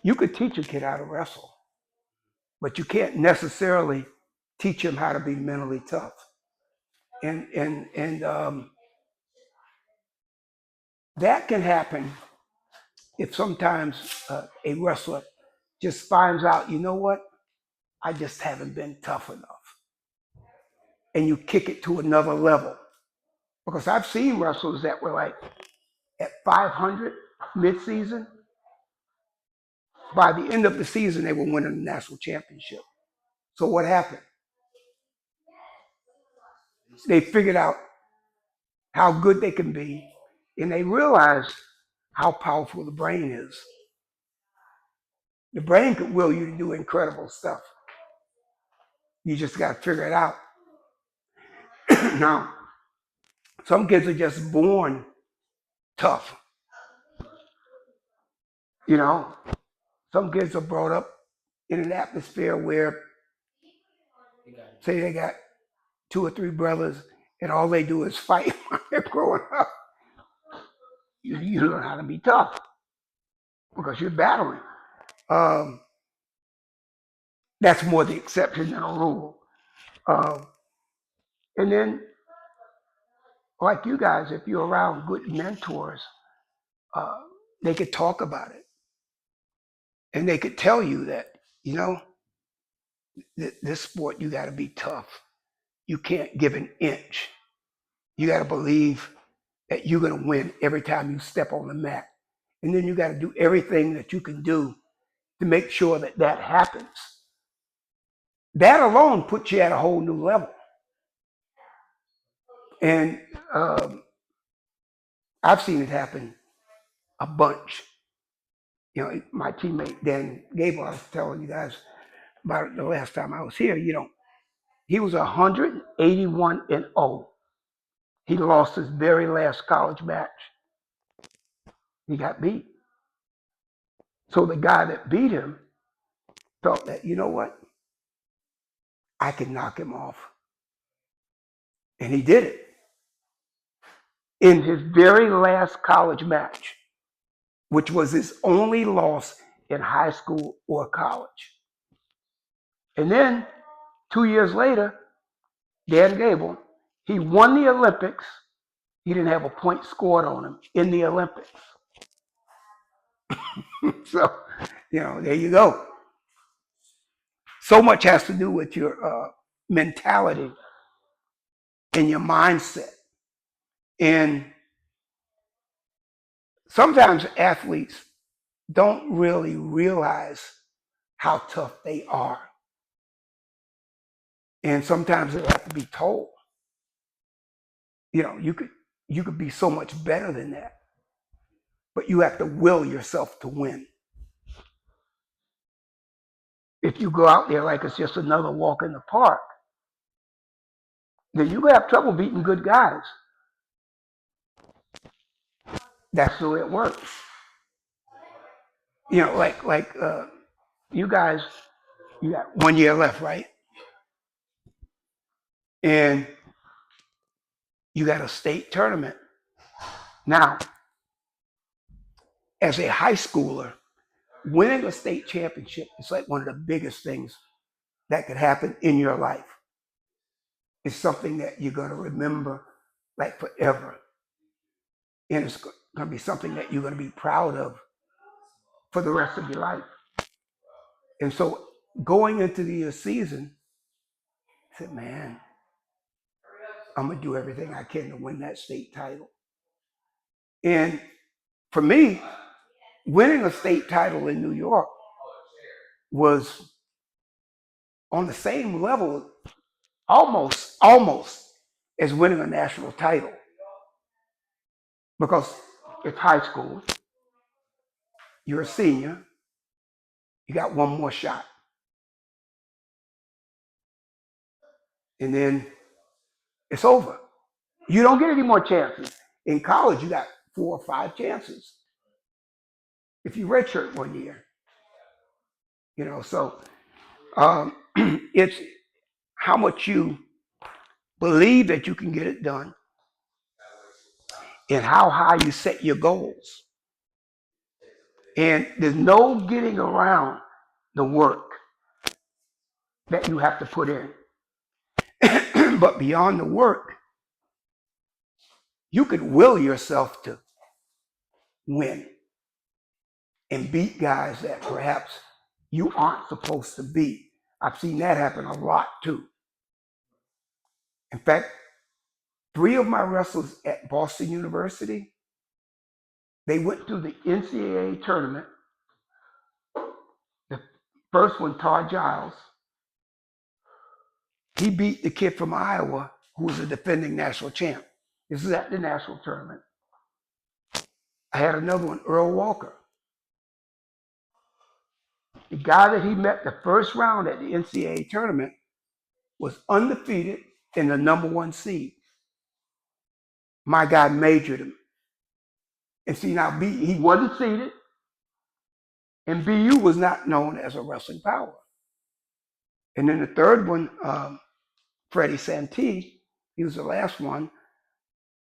You could teach a kid how to wrestle, but you can't necessarily teach him how to be mentally tough. And that can happen if sometimes a wrestler just finds out, you know what, I just haven't been tough enough, and you kick it to another level. Because I've seen wrestlers that were like at 500 mid-season. By the end of the season, they were winning the national championship. So what happened? They figured out how good they can be, and they realized how powerful the brain is. The brain could will you to do incredible stuff. You just got to figure it out. Now, some kids are just born tough. You know, some kids are brought up in an atmosphere where, say, they got 2 or 3 brothers, and all they do is fight while they're growing up. You learn how to be tough because you're battling. Um, that's more the exception than a rule. Um, and then, like you guys, if you're around good mentors, uh, they could talk about it, and they could tell you that, you know, this sport, you got to be tough. You can't give an inch. You got to believe that you're going to win every time you step on the mat. And then you got to do everything that you can do to make sure that that happens. That alone puts you at a whole new level. And I've seen it happen a bunch. You know, my teammate Dan Gable, I was telling you guys about it the last time I was here. You know, he was 181-0. He lost his very last college match. He got beat. So the guy that beat him felt that, you know what, I can knock him off. And he did it in his very last college match, which was his only loss in high school or college. And then 2 years later, Dan Gable, he won the Olympics. He didn't have a point scored on him in the Olympics. So, you know, there you go. So much has to do with your mentality and your mindset. And sometimes athletes don't really realize how tough they are. And sometimes they have to be told. You know, you could be so much better than that, but you have to will yourself to win. If you go out there like it's just another walk in the park, then you're gonna have trouble beating good guys. That's the way it works. You know, like you guys, you got 1 year left, right? And you got a state tournament. Now, as a high schooler, winning a state championship is like one of the biggest things that could happen in your life. It's something that you're going to remember like forever. And it's going to be something that you're going to be proud of for the rest of your life. And so going into the season, I said, man, I'm going to do everything I can to win that state title. And for me, winning a state title in New York was on the same level, almost as winning a national title. Because it's high school, you're a senior, you got one more shot. And then it's over. You don't get any more chances. In college, you got 4 or 5 chances. If you redshirt 1 year, you know, so it's how much you believe that you can get it done and how high you set your goals. And there's no getting around the work that you have to put in. But beyond the work, you could will yourself to win and beat guys that perhaps you aren't supposed to beat. I've seen that happen a lot too. In fact, 3 of my wrestlers at Boston University, they went through the NCAA tournament. The first one, Todd Giles, he beat the kid from Iowa who was a defending national champ. This is at the national tournament. I had another one, Earl Walker. The guy that he met the first round at the NCAA tournament was undefeated and the #1 seed. My guy majored him. And see, now he wasn't seeded, and BU was not known as a wrestling power. And then the third one, Freddie Santee, he was the last one.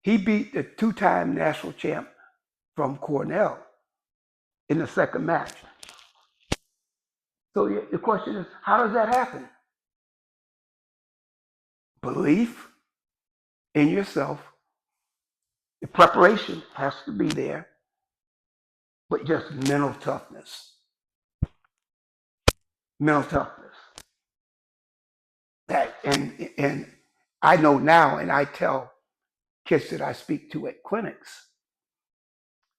He beat the 2-time national champ from Cornell in the second match. So the question is, how does that happen? Belief in yourself. The preparation has to be there, but just mental toughness. Mental toughness. That and I know now, and I tell kids that I speak to at clinics,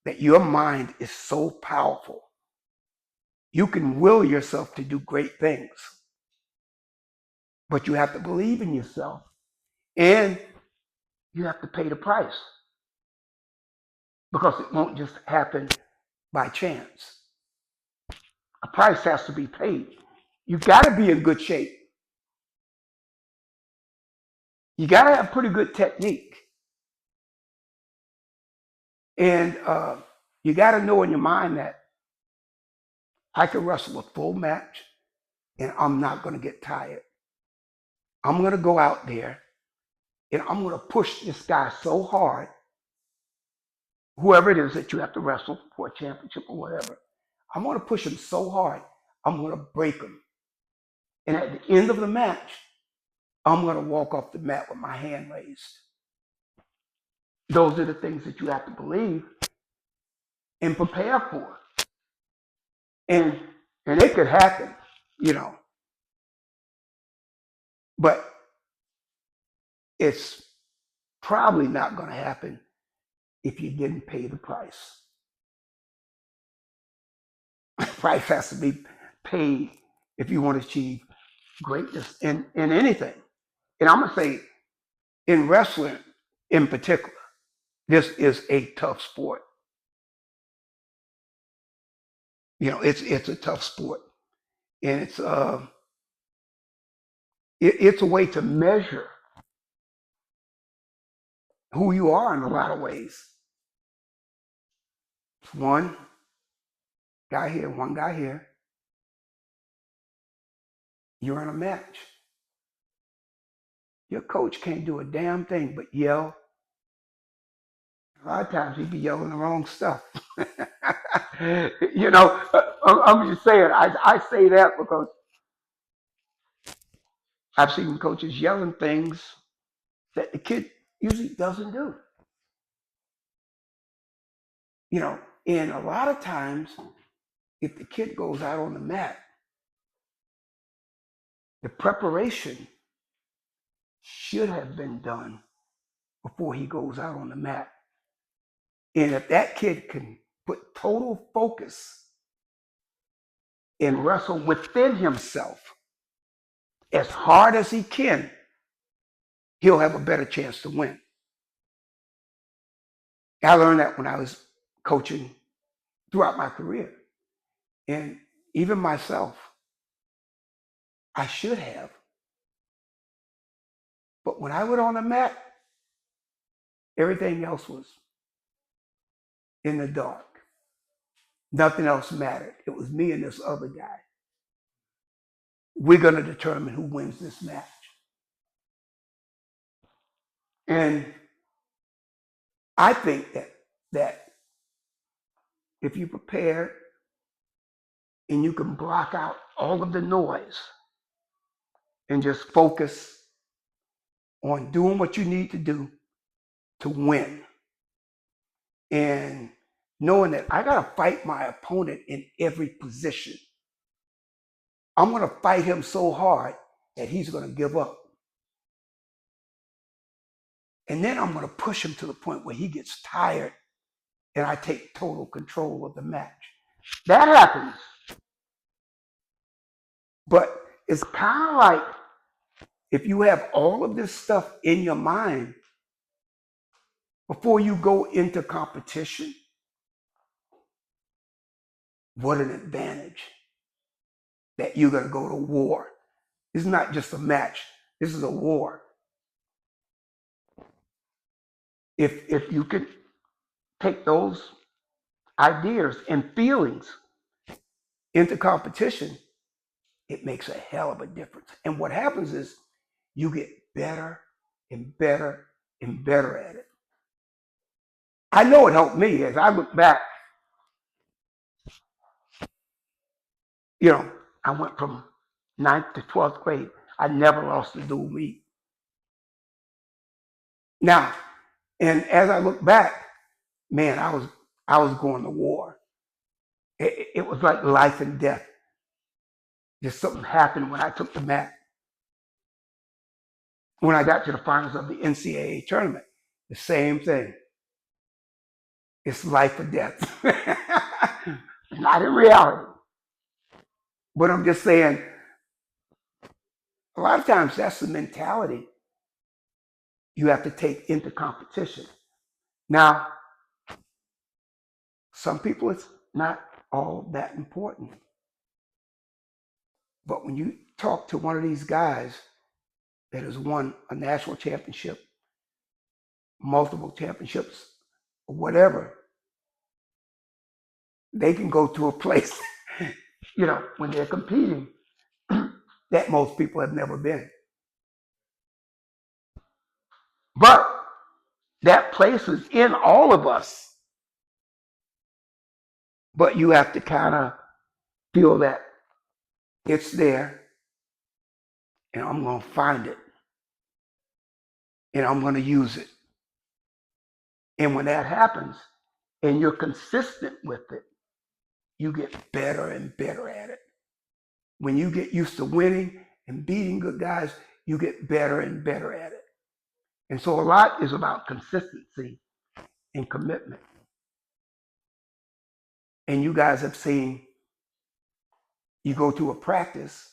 that your mind is so powerful. You can will yourself to do great things, but you have to believe in yourself, and you have to pay the price, because it won't just happen by chance. A price has to be paid. You got to be in good shape. You got to have pretty good technique. And you got to know in your mind that I can wrestle a full match and I'm not going to get tired. I'm going to go out there and I'm going to push this guy so hard, whoever it is that you have to wrestle for a championship or whatever. I'm going to push him so hard, I'm going to break him. And at the end of the match, I'm going to walk off the mat with my hand raised. Those are the things that you have to believe and prepare for. And it could happen, but it's probably not going to happen if you didn't pay the price. The price has to be paid if you want to achieve greatness in anything. And I'm going to say, in wrestling in particular, this is a tough sport. It's a tough sport, and it's a way to measure who you are in a lot of ways. One guy here, one guy here. You're in a match. Your coach can't do a damn thing but yell. A lot of times he'd be yelling the wrong stuff. I'm just saying, I say that because I've seen coaches yelling things that the kid usually doesn't do. And a lot of times, if the kid goes out on the mat, the preparation should have been done before he goes out on the mat. And if that kid can put total focus and wrestle within himself as hard as he can, he'll have a better chance to win. I learned that when I was coaching throughout my career. And even myself, I should have. But when I went on the mat, everything else was in the dark. Nothing else mattered. It was me and this other guy. We're going to determine who wins this match. And I think that if you prepare and you can block out all of the noise and just focus on doing what you need to do to win. And knowing that I got to fight my opponent in every position. I'm going to fight him so hard that he's going to give up. And then I'm going to push him to the point where he gets tired and I take total control of the match. That happens. But it's kind of like if you have all of this stuff in your mind before you go into competition, what an advantage that you're going to go to war. This is not just a match. This is a war. If you can take those ideas and feelings into competition, it makes a hell of a difference. And what happens is you get better and better and better at it. I know it helped me as I look back. You know, I went from 9th to 12th grade. I never lost a dual meet. Now, and as I look back, man, I was going to war. It was like life and death. Just something happened when I took the mat. When I got to the finals of the NCAA tournament, the same thing. It's life or death. Not in reality. But I'm just saying, a lot of times that's the mentality you have to take into competition. Now, some people it's not all that important. But when you talk to one of these guys that has won a national championship, multiple championships, or whatever, they can go to a place, you know, when they're competing that most people have never been. But that place is in all of us. But you have to kind of feel that it's there and I'm going to find it and I'm going to use it. And when that happens and you're consistent with it, you get better and better at it. When you get used to winning and beating good guys, you get better and better at it. And so a lot is about consistency and commitment. And you guys have seen, you go to a practice,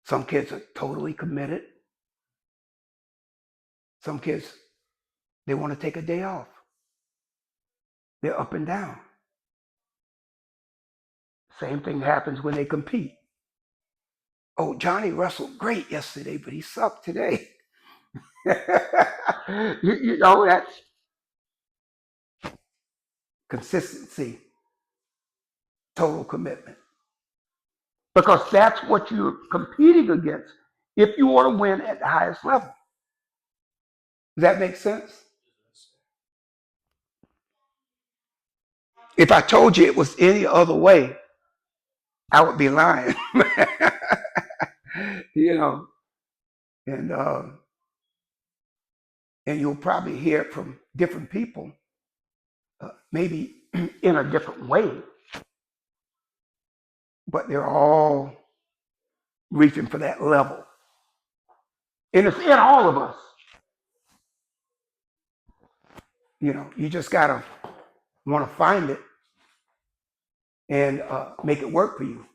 some kids are totally committed. Some kids, they want to take a day off. They're up and down. Same thing happens when they compete. Oh, Johnny wrestled great yesterday, but he sucked today. you know, that's consistency, total commitment. Because that's what you're competing against if you want to win at the highest level. Does that make sense? If I told you it was any other way, I would be lying. You know, and you'll probably hear it from different people, maybe in a different way, but they're all reaching for that level. And it's in all of us. You know, you just gotta want to find it and make it work for you.